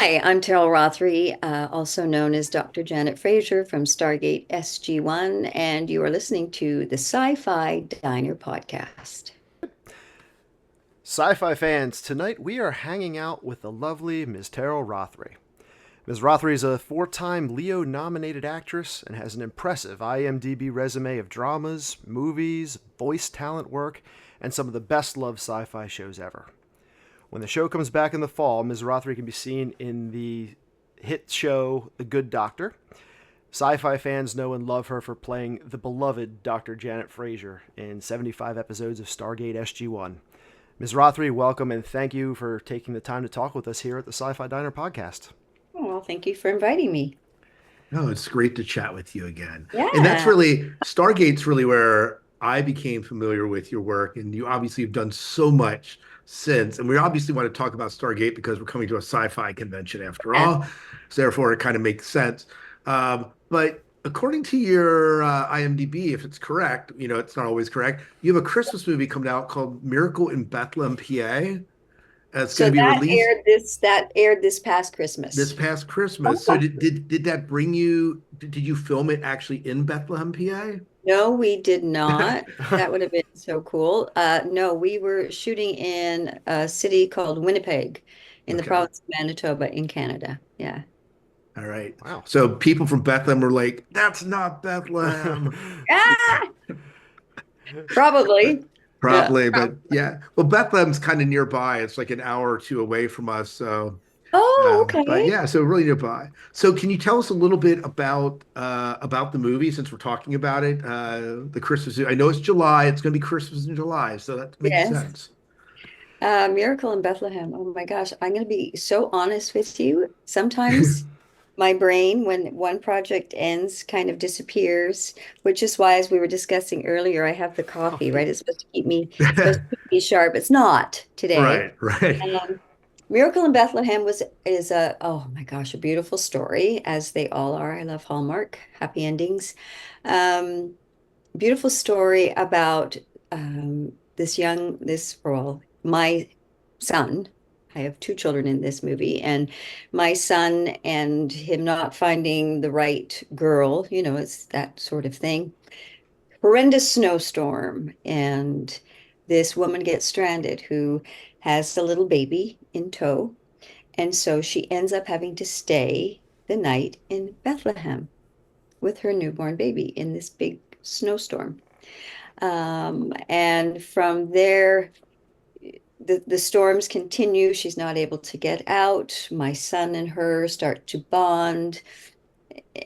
Hi, I'm Teryl Rothery, also known as Dr. Janet Fraser from Stargate SG-1, and you are listening to the Sci-Fi Diner podcast. Sci-fi fans, tonight we are hanging out with the lovely Ms. Teryl Rothery. Ms. Rothery is a four-time Leo-nominated actress and has an impressive IMDb resume of dramas, movies, voice talent work, and some of the best-loved sci-fi shows ever. When the show comes back in the fall, Ms. Rothery can be seen in the hit show The Good Doctor. Sci-fi fans know and love her for playing the beloved Dr. Janet Fraser in 75 episodes of Stargate SG-1. Ms. Rothery, welcome and thank you for taking the time to talk with us here at the Sci-Fi Diner podcast. Oh, well, thank you for inviting me. No, it's great to chat with you again. And that's Yeah. really, Stargate's really where I became familiar with your work. And you obviously have done so much since. And we obviously want to talk about Stargate because we're coming to a sci-fi convention after Yeah. all. So therefore, it kind of makes sense. But according to your IMDb, if it's correct, it's not always correct, you have a Christmas movie coming out called Miracle in Bethlehem, PA. It's going So to be that released aired this past this Christmas. past Christmas. So Oh. did that bring you? Did you film it actually in Bethlehem, PA? No, we did not. That would have been so cool. No, we were shooting in a city called Winnipeg in the Okay. province of Manitoba in Canada. Yeah. All right. Wow. So people from Bethlehem were like, "That's not Bethlehem." Ah, probably. Yeah. Probably, but yeah. Well, Bethlehem's kind of nearby. It's like an hour or two away from us. So, Oh, but okay. yeah, so really nearby. So, can you tell us a little bit about the movie since we're talking about it? The Christmas. I know it's July. It's going to be Christmas in July, so that makes Yes. sense. Miracle in Bethlehem. Oh my gosh. I'm going to be so honest with you. Sometimes my brain, when one project ends, kind of disappears, which is why, as we were discussing earlier, I have the coffee, right? It's supposed to keep me sharp. It's not today. Right, right. Um, Miracle in Bethlehem is a oh my gosh, a beautiful story, as they all are. I love Hallmark, happy endings. Um, Beautiful story about well, my son. I have two children in this movie, and my son and him not finding the right girl, it's that sort of thing. Horrendous snowstorm, and this woman gets stranded who has a little baby in tow. And so she ends up having to stay the night in Bethlehem with her newborn baby in this big snowstorm. And from there, the storms continue. She's not able to get out. My son and her start to bond,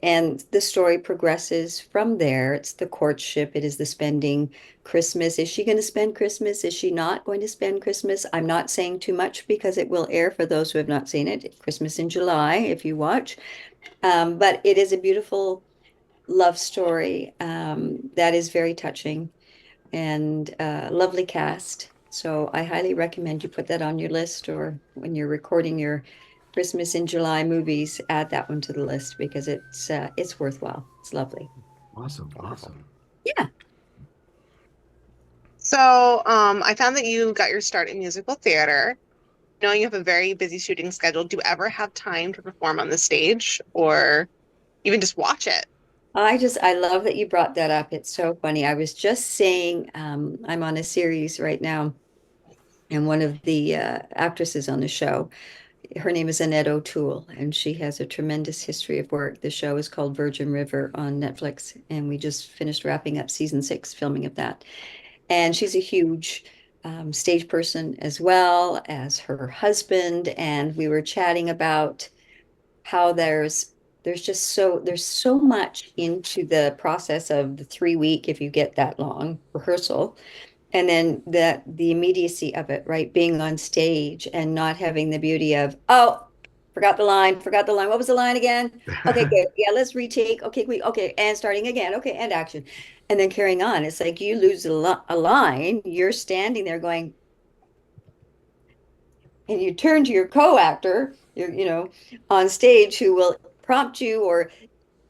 and the story progresses from there. It's the courtship, it is the spending Christmas. Is she going to spend Christmas? Is she not going to spend Christmas? I'm not saying too much because it will air for those who have not seen it. Christmas in July, if you watch. But it is a beautiful love story that is very touching and lovely cast. So I highly recommend you put that on your list, or when you're recording your Christmas in July movies, add that one to the list because it's worthwhile. It's lovely. Awesome, Wonderful. awesome. Yeah. I found that you got your start in musical theater. Knowing you have a very busy shooting schedule, do you ever have time to perform on the stage or even just watch it? I love that you brought that up. It's so funny. I was just saying, I'm on a series right now, and one of the actresses on the show, her name is Annette O'Toole, and she has a tremendous history of work. The show is called Virgin River on Netflix, and we just finished wrapping up season 6 filming of that. And she's a huge stage person as well as her husband. And we were chatting about how there's so much into the process of the 3 week, if you get that long rehearsal, and then the immediacy of it, right? Being on stage and not having the beauty of, oh, forgot the line. What was the line again? Okay, good. Yeah, let's retake. Okay, okay, and starting again. Okay, and action. And then carrying on. It's like you lose a line, you're standing there going, and you turn to your co-actor, on stage, who will prompt you, or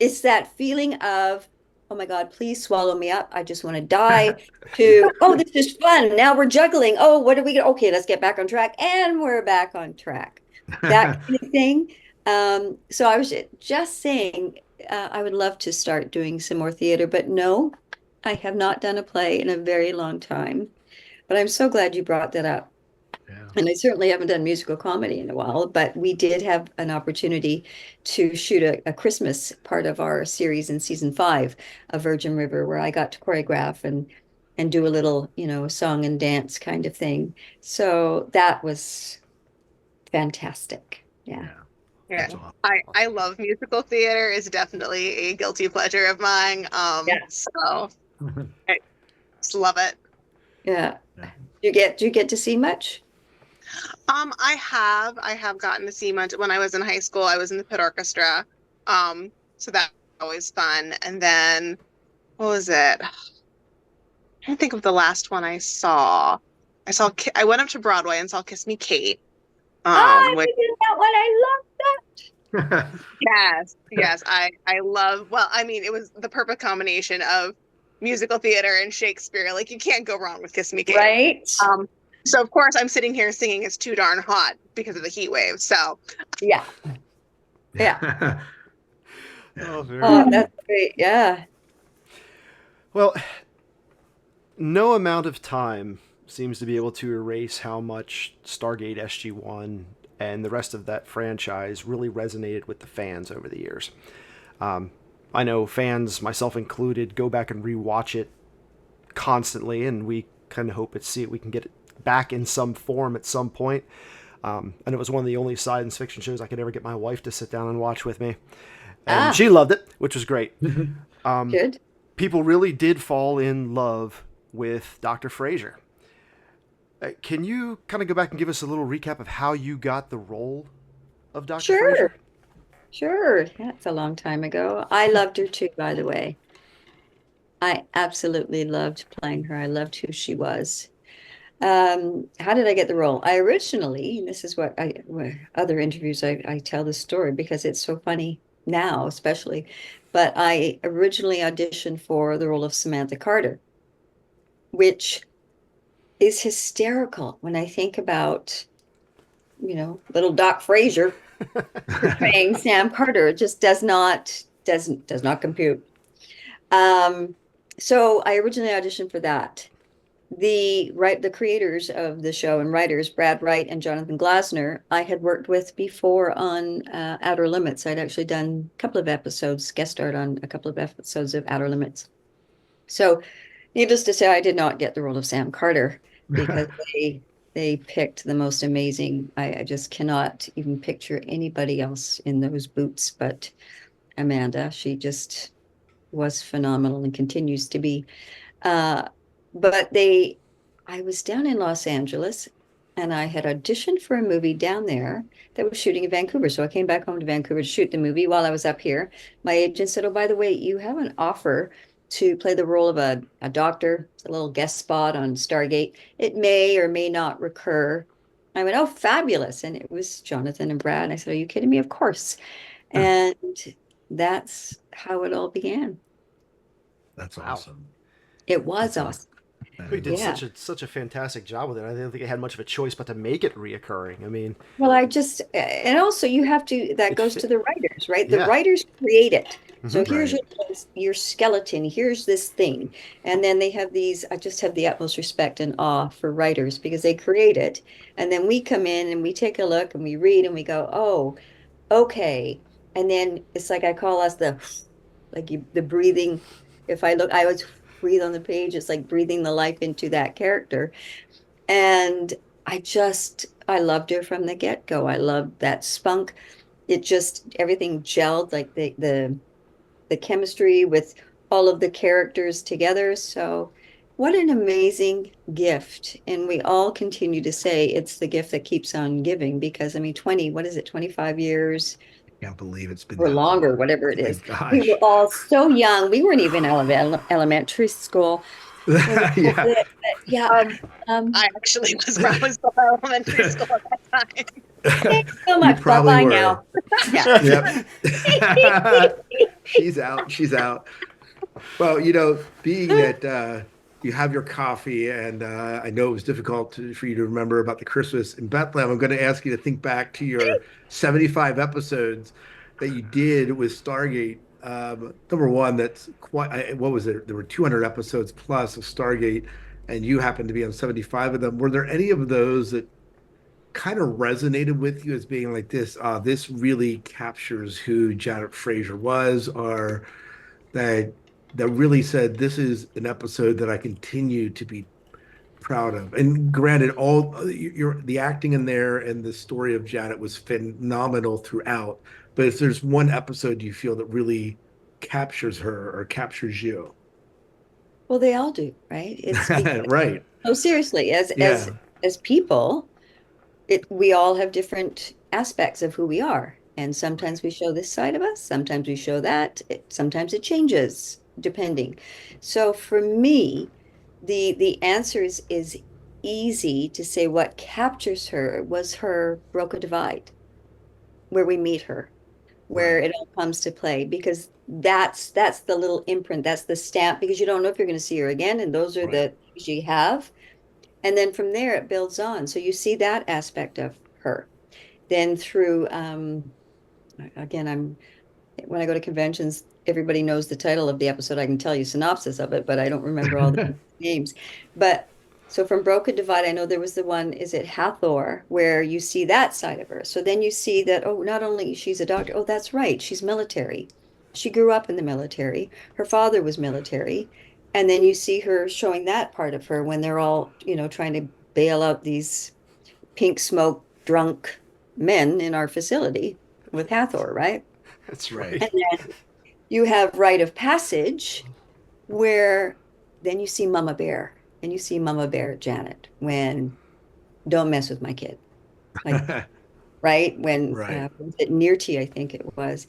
it's that feeling of, oh my God, please swallow me up. I just want to die, to, oh, this is fun. Now we're juggling. Oh, what do we get? Okay, let's get back on track. And we're back on track. that kind of thing. So I was just saying, I would love to start doing some more theater, but no, I have not done a play in a very long time. But I'm so glad you brought that up. Yeah. And I certainly haven't done musical comedy in a while, but we did have an opportunity to shoot a Christmas part of our series in season 5 of Virgin River, where I got to choreograph and do a little, song and dance kind of thing. So that was fantastic. Yeah. Yeah. Yeah. That's awesome. I love musical theater. It's definitely a guilty pleasure of mine. Yeah. So I just love it. Yeah. Yeah. Do you get to see much? I have gotten to see much when I was in high school. I was in the pit orchestra. So that was always fun. And then what was it? I can't think of the last one I saw. I went up to Broadway and saw Kiss Me Kate. Oh, Which you did that one. I love yes, I love. Well, I mean, it was the perfect combination of musical theater and Shakespeare. Like you can't go wrong with Kiss Me that. Kate. Right? So of course I'm sitting here singing "It's Too Darn Hot" because of the heat wave. So Yeah. Yeah. Oh, very Oh, good. that's great. Yeah. Well, no amount of time seems to be able to erase how much Stargate SG-1 and the rest of that franchise really resonated with the fans over the years. I know fans, myself included, go back and rewatch it constantly, and we kind of hope we can get it back in some form at some point. And it was one of the only science fiction shows I could ever get my wife to sit down and watch with me. And she loved it, which was great. Good. People really did fall in love with Dr. Frasier. Can you kind of go back and give us a little recap of how you got the role of Dr. Sure. Frasier? Sure. That's a long time ago. I loved her too, by the way. I absolutely loved playing her. I loved who she was. How did I get the role? I originally, and this is other interviews I tell this story because it's so funny now, especially, but I originally auditioned for the role of Samantha Carter, which is hysterical when I think about, little Doc Frazier portraying Sam Carter. It just does not compute. So I originally auditioned for that. The creators of the show and writers, Brad Wright and Jonathan Glasner, I had worked with before on Outer Limits. I'd actually done a couple of episodes, guest starred on a couple of episodes of Outer Limits. So, needless to say, I did not get the role of Sam Carter because they picked the most amazing. I just cannot even picture anybody else in those boots but Amanda. She just was phenomenal and continues to be. Uh, but I was down in Los Angeles and I had auditioned for a movie down there that was shooting in Vancouver. So I came back home to Vancouver to shoot the movie while I was up here. My agent said, "Oh, by the way, you have an offer to play the role of a doctor, a little guest spot on Stargate. It may or may not recur." I went, "Oh, fabulous." And it was Jonathan and Brad. And I said, "Are you kidding me?" "Of course." And that's how it all began. That's Wow. awesome. It was That's awesome. We did Yeah. such a fantastic job with it. I don't think I had much of a choice but to make it reoccurring. I mean, Well, and also you have to, that it goes fit. to the writers, right? The Yeah. writers create it. So Mhm. here's Right. your skeleton, here's this thing. And then they have I just have the utmost respect and awe for writers because they create it. And then we come in and we take a look and we read and we go, "Oh, okay." And then it's like I call us the breathing. If I always breathe on the page, it's like breathing the life into that character. And I loved her from the get-go. I loved that spunk. It just everything gelled, like the chemistry with all of the characters together. So what an amazing gift. And we all continue to say it's the gift that keeps on giving because I mean 20, what is it, 25 years Can't believe it's been or that long. longer, whatever it My is. We were gosh. all so young. We weren't even elementary school when we did Yeah. it. But yeah, I actually was probably still in elementary school at that time. thanks so You much. probably Bye-bye were. now. Yeah. Yep. She's out. She's out. Well, being that you have your coffee, and I know it was difficult for you to remember about the Christmas in Bethlehem. I'm going to ask you to think back to your 75 episodes that you did with Stargate. Number one, that's quite, what was it? There were 200 episodes plus of Stargate, and you happened to be on 75 of them. Were there any of those that kind of resonated with you as being like this? This really captures who Janet Fraser was, or that really said this is an episode that I continue to be proud of. And granted, all the acting in there and the story of Janet was phenomenal throughout. But if there's one episode you feel that really captures her or captures you, Well, they all do, right? It's because, right? oh, seriously, Yeah, as people, we all have different aspects of who we are. And right, sometimes we show this side of us, sometimes we show that. Sometimes it changes depending. So for me, the answer is easy to say what captures her was her Broca Divide, where we meet her, where right, it all comes to play, because that's the little imprint, that's the stamp, because you don't know if you're going to see her again, and those are right. the things you have. And then from there it builds on. So you see that aspect of her. Then through again, I'm when I go to conventions, everybody knows the title of the episode. I can tell you synopsis of it, but I don't remember all the names. But so from Broken Divide, I know there was the one, is it Hathor, where you see that side of her. So then you see that, oh, not only she's a doctor, oh, that's right, she's military. She grew up in the military. Her father was military. And then you see her showing that part of her when they're all, trying to bail out these pink smoke drunk men in our facility with Hathor, right? That's Right. right. And then you have Rite of Passage, where then you see Mama Bear, and you see Mama Bear Janet when don't mess with my kid. Like, right? When Right. was it near to you, I think it was.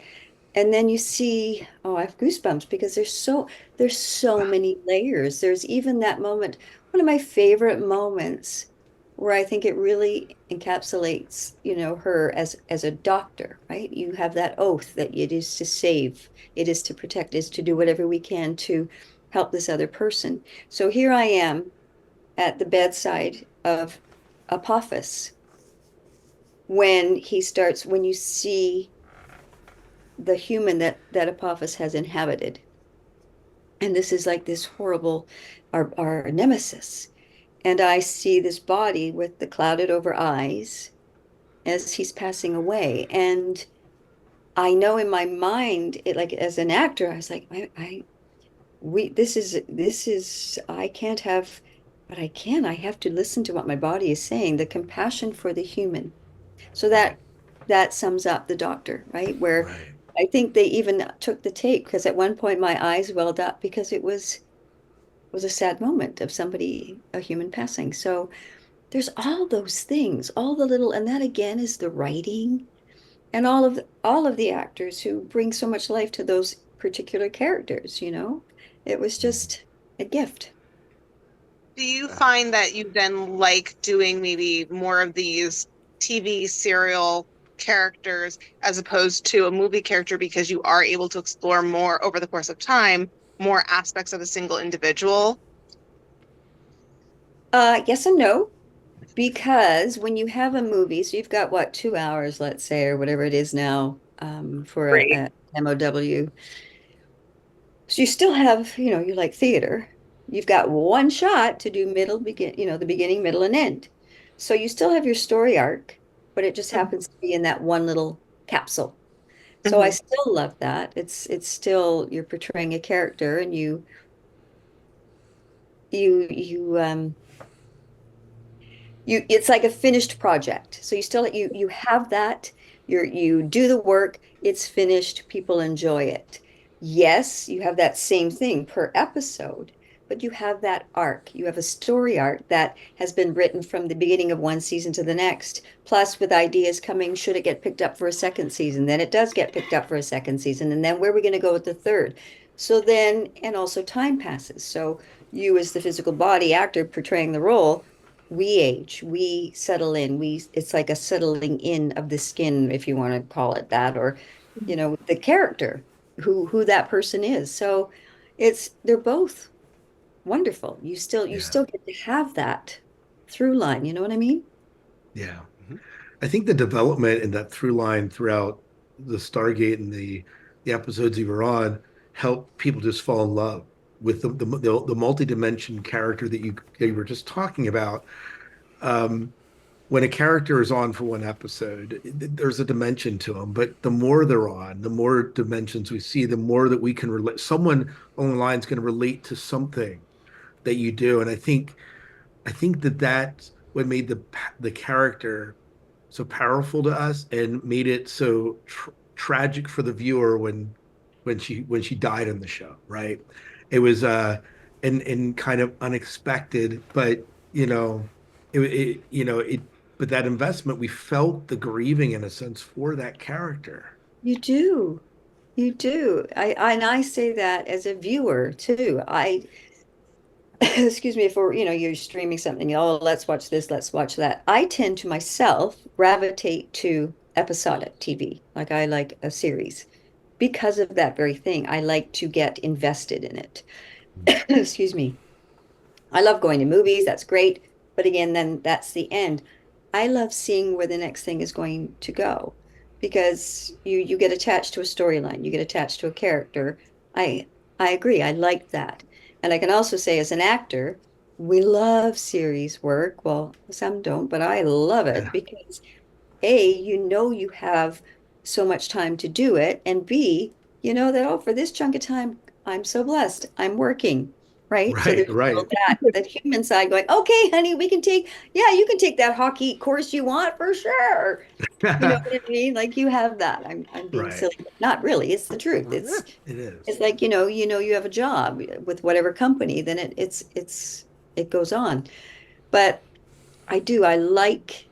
And then you see, oh, I have goosebumps because there's so many layers. There's even that moment, one of my favorite moments where I think it really encapsulates, her as a doctor, right? You have that oath that it is to save, it is to protect, is to do whatever we can to help this other person. So here I am at the bedside of Apophis when you see the human that Apophis has inhabited. And this is like this horrible, our nemesis. And I see this body with the clouded over eyes as he's passing away. And I know in my mind, it like as an actor, I was like, I can't have, but I have to listen to what my body is saying, the compassion for the human. So Right. that sums up the doctor, right? Where Right. I think they even took the tape because at one point my eyes welled up because it was a sad moment of somebody, a human passing. So there's all those things, all the little, and that again is the writing and all of the actors who bring so much life to those particular characters. It was just a gift. Do you find that you then like doing maybe more of these TV serial characters as opposed to a movie character because you are able to explore more over the course of time, more aspects of a single individual? Yes and no, because when you have a movie, so you've got what, 2 hours, let's say, or whatever it is now, for Right. a MOW. So you still have, you like theater. You've got one shot to do the beginning, middle, and end. So you still have your story arc, but it just happens to be in that one little capsule. So I Mhm. still love that. It's still you're portraying a character, and you it's like a finished project. So you have that, you do the work, it's finished, people enjoy it. Yes, you have that same thing per episode, but you have that arc, you have a story arc that has been written from the beginning of one season to the next, plus with ideas coming, should it get picked up for a second season, then it does get picked up for a second season, and then where are we going to go with the third? So then, and also time passes, so you as the physical body actor portraying the role, we age, we settle in, it's like a settling in of the skin, if you want to call it that, or the character, who that person is. So they're both wonderful. You Yeah. still get to have that through line, you know what I mean? Yeah. Mhm. I think the development and that through line throughout the Stargate and the episodes you were on helped people just fall in love with the multi-dimension character that you were just talking about. Um, when a character is on for one episode, there's a dimension to them, but the more they're on, the more dimensions we see, the more that we can relate. Someone on the line is going to relate to something that you do, and I think that that's what made the character so powerful to us and made it so tragic for the viewer when she died on the show, right? It was and kind of unexpected, but you know, it you know it but that investment, we felt the grieving in a sense for that character. You do. You do. And I say that as a viewer too. I excuse me, if we're, you're streaming something, oh, let's watch this, let's watch that. I tend to myself gravitate to episodic TV. Like I like a series because of that very thing. I like to get invested in it. Excuse me. I love going to movies, that's great. But again, then that's the end. I love seeing where the next thing is going to go because you get attached to a storyline, you get attached to a character. I I agree. I like that. And I can also say as an actor, we love series work. Well, some don't, but I love it Yeah. because A, you have so much time to do it, and B, you know that, oh, for this chunk of time, I'm so blessed. I'm working, right? So Right, there's still right. that human side going, okay, honey, yeah, you can take that hockey course you want for sure. You know what I mean? Like you have that. I'm being Right. silly, but not really. It's the truth. Yeah. It is. It's like, you have a job with whatever company, then it goes on. But I do, I like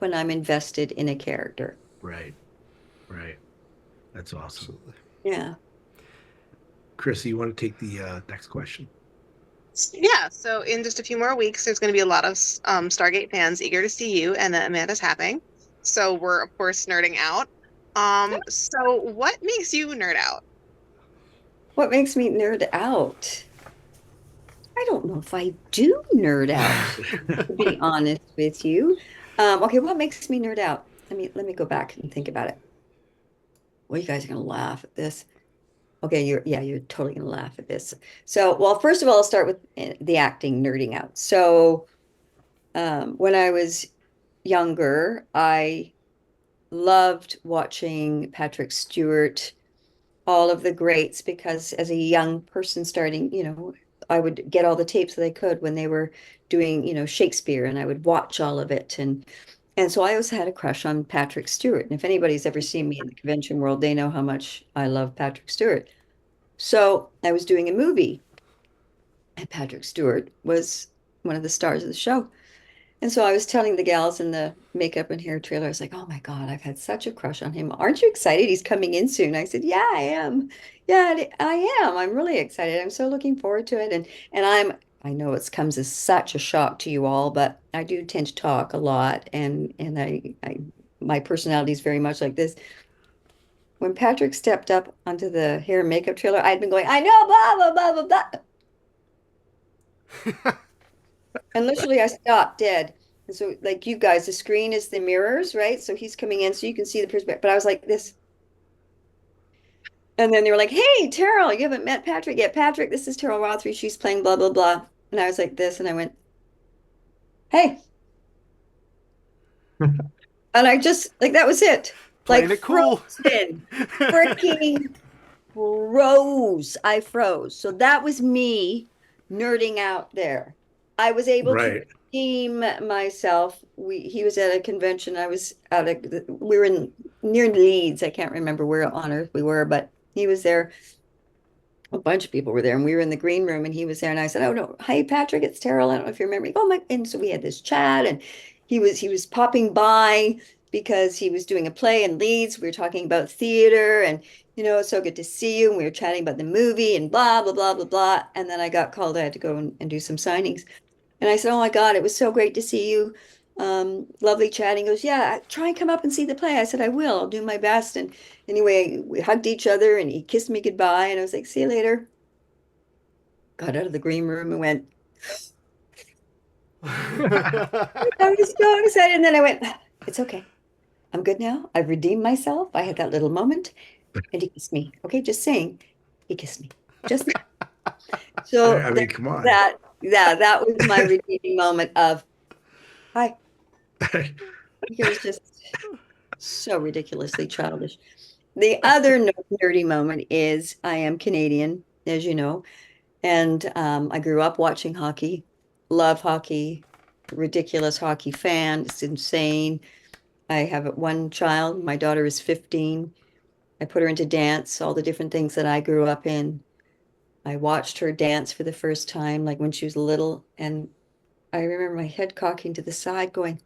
when I'm invested in a character. Right, right. That's awesome. Absolutely. Yeah. Chrissy, you want to take the next question? Yeah, so in just a few more weeks, there's going to be a lot of Stargate fans eager to see you and that Amanda's having. So we're of course nerding out. So what makes you nerd out? What makes me nerd out? I don't know if I do nerd out, to be honest with you. Okay, what makes me nerd out? Let me go back and think about it. Well, you guys are gonna laugh at this. Okay, you're totally gonna laugh at this. So, well, first of all, I'll start with the acting nerding out. So, when I was younger, I loved watching Patrick Stewart, all of the greats, because as a young person starting, I would get all the tapes that I could when they were doing, Shakespeare, and I would watch all of it. And so I always had a crush on Patrick Stewart. And if anybody's ever seen me in the convention world, they know how much I love Patrick Stewart. So I was doing a movie, and Patrick Stewart was one of the stars of the show. And so I was telling the gals in the makeup and hair trailer, I was like, oh my God, I've had such a crush on him. Aren't you excited? He's coming in soon. I said, yeah, I am. Yeah, I am. I'm really excited. I'm so looking forward to it. And I know it comes as such a shock to you all, but I do tend to talk a lot and my personality is very much like this. When Patrick stepped up onto the hair and makeup trailer, I'd been going, I know, blah, blah, blah, blah, blah. And literally, I stopped dead. And so, like you guys, the screen is the mirrors, right? So he's coming in so you can see the perspective. But I was like this. And then they were like, hey, Teryl, you haven't met Patrick yet. Patrick, this is Teryl Rothery. She's playing blah, blah, blah. And I was like this. And I went, hey. And I just, like, that was it. Like Playing it cool. frozen. Freaking froze. I froze. So that was me nerding out there. I was able to Right. redeem myself. He was at a convention. I was we were in near Leeds. I can't remember where on earth we were, but he was there. A bunch of people were there, and we were in the green room, and he was there. And I said, "Oh no, hi Patrick, it's Teryl. I don't know if you remember me." Oh my! And so we had this chat, and he was popping by because he was doing a play in Leeds. We were talking about theater, and it's so good to see you. And we were chatting about the movie, and blah blah blah blah blah. And then I got called. I had to go and do some signings, and I said, "Oh my God, it was so great to see you. Lovely chatting." He goes, "Yeah, try and come up and see the play." I said, "I will. I'll do my best." And anyway, we hugged each other and he kissed me goodbye. And I was like, see you later. got out of the green room and went, Yeah. I was so excited. And then I went, it's okay. I'm good now. I've redeemed myself. I had that little moment and he kissed me. Okay, just saying. He kissed me. Just so I there mean, come on. that yeah, that was my redeeming moment of hi. It was just so ridiculously childish. The other nerdy moment is I am Canadian, as you know, and I grew up watching hockey, love hockey, ridiculous hockey fan. It's insane. I have one child. My daughter is 15. I put her into dance, all the different things that I grew up in. I watched her dance for the first time, like when she was little, and I remember my head cocking to the side, going,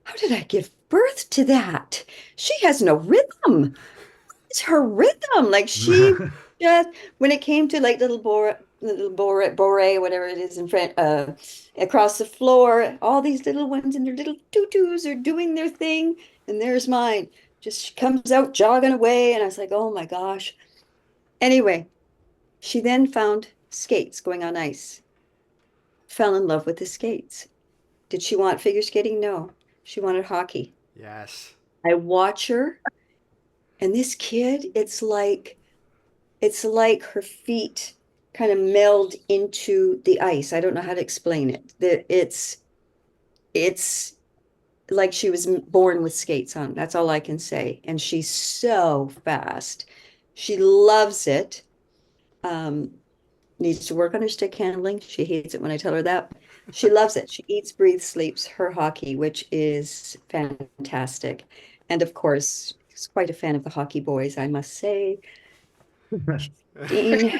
how did I give birth to that? She has no rhythm. It's her rhythm. Like she just, when it came to like bore, whatever it is in French, across the floor, all these little ones and their little tutus are doing their thing. And there's mine. Just she comes out jogging away. And I was like, oh my gosh. Anyway, she then found skates going on ice, fell in love with the skates. Did she want figure skating? No. She wanted hockey. Yes. I watch her, and this kid, it's like her feet kind of meld into the ice. I don't know how to explain it. It's like she was born with skates on. That's all I can say. And she's so fast. She loves it. Um, Needs to work on her stick handling. She hates it when I tell her that. She loves it. She eats, breathes, sleeps her hockey, which is fantastic. And of course, she's quite a fan of the hockey boys, I must say. Dean.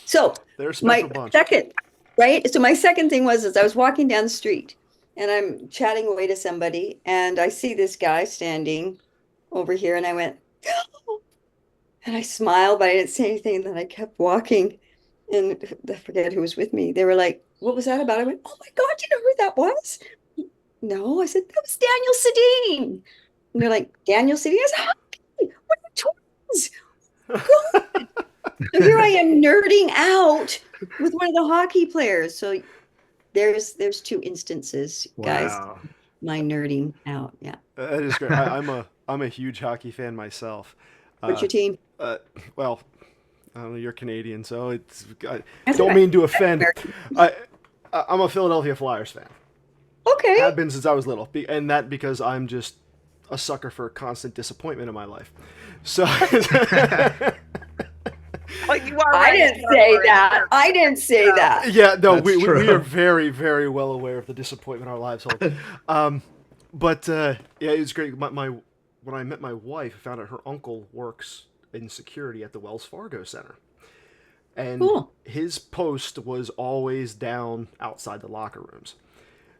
So They're a my special bunch. second, right? So my second thing was as I was walking down the street and I'm chatting away to somebody and I see this guy standing over here and I went, and I smiled, but I didn't say anything. And then I kept walking. And I forget who was with me. They were like, what was that about? I went, oh my God, you know who that was? No, I said, that was Daniel Sedin. And they're like, Daniel Sedin? I said, what are twins? God. So here I am nerding out with one of the hockey players. So there's two instances, guys. Wow. My nerding out. Yeah. That is great. I'm a huge hockey fan myself. What's your team? Well, I don't know. You're Canadian, so I That's don't right. mean to offend. I'm a Philadelphia Flyers fan. Okay. Have been since I was little, and that because I'm just a sucker for constant disappointment in my life. So Like you are I right. didn't You are say right. that. I didn't say No. that. yeah, no, That's we true. are very, very well aware of the disappointment our lives hold. But yeah, it was great. When I met my wife, I found out her uncle works in security at the Wells Fargo Center. And Cool. his post was always down outside the locker rooms.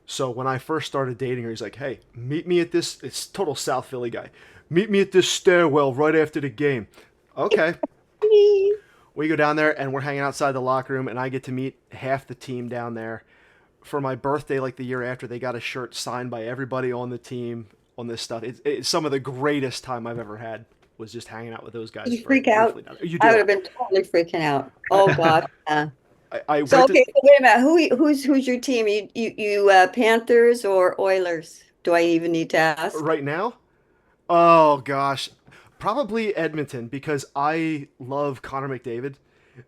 So when I first started dating her, he's like, hey, meet me at this, it's total South Philly guy. Meet me at this stairwell right after the game. Okay. We go down there and we're hanging outside the locker room and I get to meet half the team down there. For my birthday, like the year after, they got a shirt signed by everybody on the team on this stuff. It's some of the greatest time I've ever had was just hanging out with those guys. Did you freak out? Down there. You I would do. have been totally freaking out. Oh God. I So went okay, so wait a minute. Who's your team? You Panthers or Oilers? Do I even need to ask? right now. Oh gosh, probably Edmonton because I love Connor McDavid.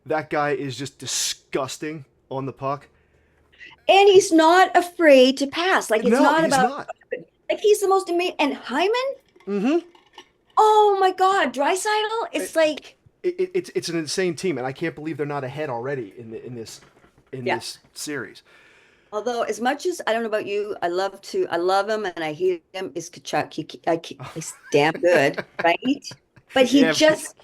That guy is just disgusting on the puck. And he's not afraid to pass. Like it's No, not he's about not. like he's the most amazing. And Hyman? Mm-hmm. Oh my God, Draisaitl? It's like It's an insane team, and I can't believe they're not ahead already in yeah. this series. Although, as much as I don't know about you, I love him and I hate him. Is Kachuk? He's damn good, right? But he Yeah, just,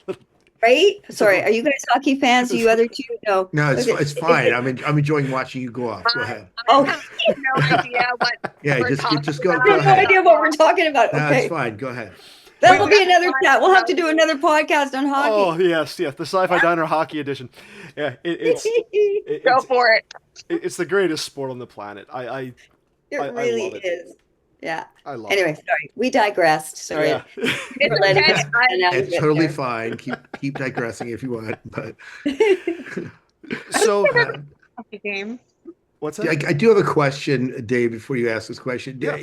right? Sorry, are you guys hockey fans? You other two? No. No, Okay. it's fine. I'm enjoying watching you go off. Go ahead. Oh, I have no idea what Yeah, we're just talking go. I about. Go have no ahead. idea what we're talking about. No, it's Okay, fine. Go ahead. that'll Wait, be another wait, chat. We'll have to wait. do another podcast on Oh hockey. yes, the Sci-Fi Diner Hockey Edition. Yeah, Go for it. it's the greatest sport on the planet. It I really love it. is. Yeah. I love Anyway, sorry, we digressed. it. Sorry Yeah. for It's letting okay. us run out of It's it totally there. fine. Keep digressing if you want, but So, uh, Hockey game. what's I, that? I do have a question, Dave, before you ask this question. Yeah.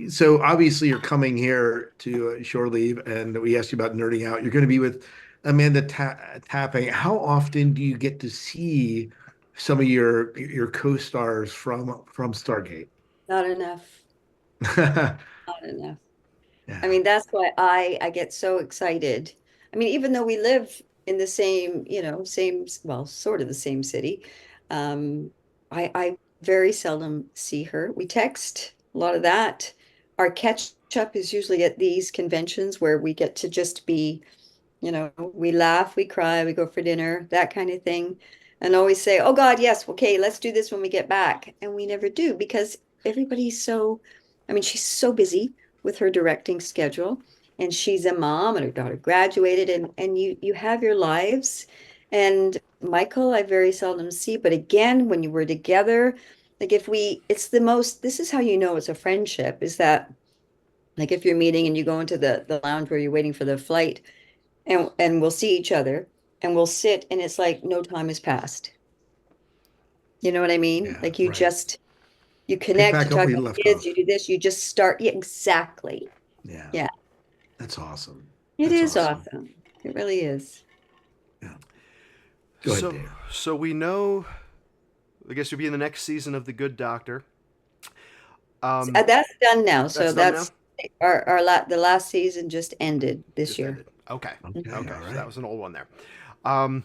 So obviously you're coming here to shore leave, and we asked you about nerding out. You're going to be with Amanda Tapping. How often do you get to see some of your co-stars from Stargate? Not enough. Yeah, Not enough. I mean, that's why I get so excited. I mean, even though we live in the same, same, well, sort of the same city, I very seldom see her. We text a lot of that. Our catch up is usually at these conventions where we get to just be, we laugh, we cry, we go for dinner, that kind of thing. And always say, oh God, yes, okay, let's do this when we get back. And we never do because everybody's so, I mean, she's so busy with her directing schedule and she's a mom and her daughter graduated and you have your lives. And Michael, I very seldom see, but again, when you were together, like it's the most, this is how you know it's a friendship, is that like if you're meeting and you go into the lounge where you're waiting for the flight and we'll see each other and we'll sit and it's like no time has passed. You know what I mean? yeah, Like right. you Pick connect, you back up talk where you about left kids, you off. do this, you just start. Yeah, exactly. Yeah, Yeah, that's awesome. it That's is awesome. awesome. It really is. Yeah. Go ahead, So, Dave. so we know. I guess you'll be in the next season of The Good Doctor. That's done now. That's So done now. that's the last season just ended this Just year. ended. Okay. Okay, Okay. all So that right. was an old one there. Um,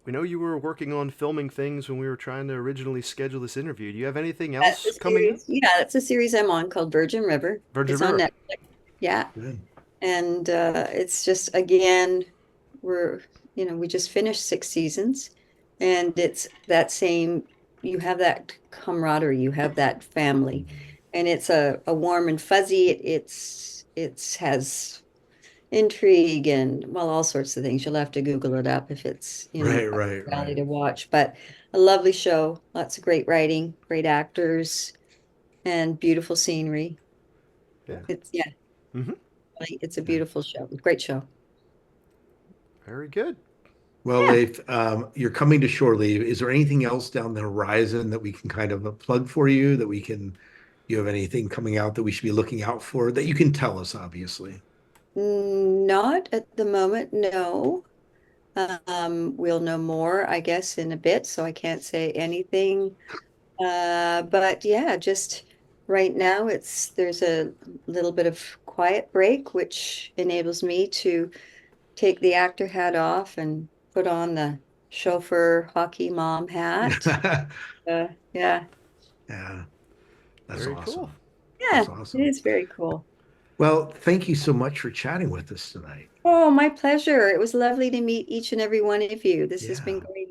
we know you were working on filming things when we were trying to originally schedule this interview. Do you have anything That's else a coming up? series. Yeah, that's a series I'm on called Virgin River. Virgin It's on River. Netflix. Yeah. Good. And it's just again, we're we just finished 6 seasons, and it's that same. You have that camaraderie, you have that family, and it's a warm and fuzzy. It's has intrigue and well, all sorts of things. You'll have to Google it up if it's Right, up right, your alley right. to watch. But a lovely show, lots of great writing, great actors, and beautiful scenery. Yeah. It's yeah, Mm-hmm. it's a Yeah. beautiful show, great show. Very good. Well, Yeah. if you're coming to shore leave, is there anything else down the horizon that we can kind of plug for you that you have anything coming out that we should be looking out for that you can tell us, obviously? Not at the moment, no. We'll know more, I guess, in a bit, so I can't say anything. But yeah, just right now there's a little bit of quiet break, which enables me to take the actor hat off and put on the chauffeur hockey mom hat. Yeah, Yeah, that's Very cool. awesome. yeah, That's it awesome. is very cool. Well, thank you so much for chatting with us tonight. Oh, my pleasure. It was lovely to meet each and every one of you. This has been Yeah. great.